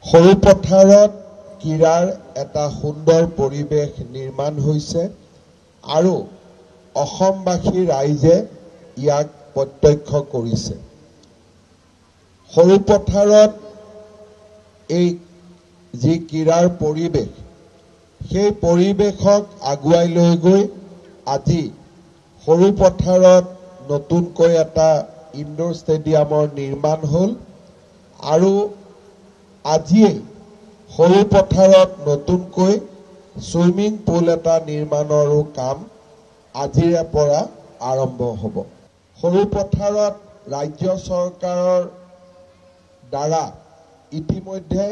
সৰু পথাৰত ক্ৰীড়াৰ এটা সুন্দৰ পৰিৱেশ নিৰ্মাণ হৈছে আৰু অসমবাসী ৰাইজে ইয়াক প্ৰত্যক্ষ কৰিছে। সৰু পথাৰত এই যি ক্ৰীড়াৰ পৰিৱেশ, সেই পৰিৱেশক আগুৱাই লৈ গৈ আজি সৰু পথাৰত নতুনকৈ এটা ইনডোৰ ষ্টেডিয়ামৰ নিৰ্মাণ হ'ল আৰু আজিয়ে সৰু পথাৰত নতুনকৈ সুইমিং পুল এটা নিৰ্মাণৰো কাম আজিৰে পৰা আৰম্ভ হ'ব। সৰু পথাৰত ৰাজ্য চৰকাৰৰ দ্বাৰা ইতিমধ্যে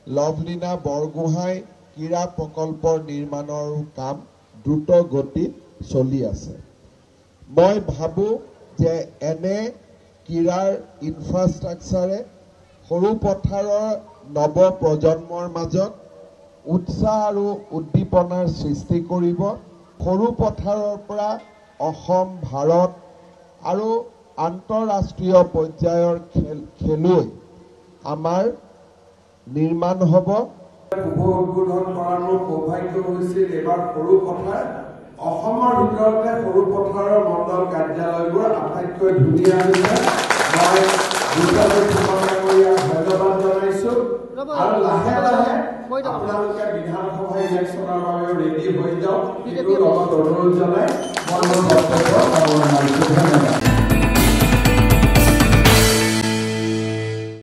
লভলীনা বৰগোহাঁই ক্ৰীড়া প্ৰকল্পৰ নিৰ্মাণৰো কাম দ্ৰুত গতিত চলি আছে। মই ভাবোঁ যে এনে ক্ৰীড়াৰ ইনফ্ৰাষ্ট্ৰাকচাৰে সৰু পথাৰৰ নৱ প্ৰজন্মৰ মাজত উৎসাহ আৰু উদ্দীপনাৰ সৃষ্টি কৰিব। সৰু পথাৰৰ পৰা অসম, ভাৰত আৰু আন্তঃৰাষ্ট্ৰীয় পৰ্যায়ৰ খেলুৱৈ আমাৰ নিৰ্মাণ হ'ব। শুভ উদ্বোধন কৰাৰ মোৰ সৌভাগ্য হৈছিল। এবাৰ সৰু পথাৰ অসমৰ ভিতৰতে সৰু পথাৰৰ মণ্ডল কাৰ্যালয়বোৰ আটাইতকৈ ধুনীয়া হৈছে। ধন্যবাদ জনাইছো আৰু লাহে লাহে আপোনালোকে বিধানসভা ইলেকশ্যনৰ বাবেও ৰেডি হৈ যাওক। সেইটো লগত অনুৰোধ জনাই মই মোৰ বক্তব্য সামৰণি মাৰিছো। ধন্যবাদ।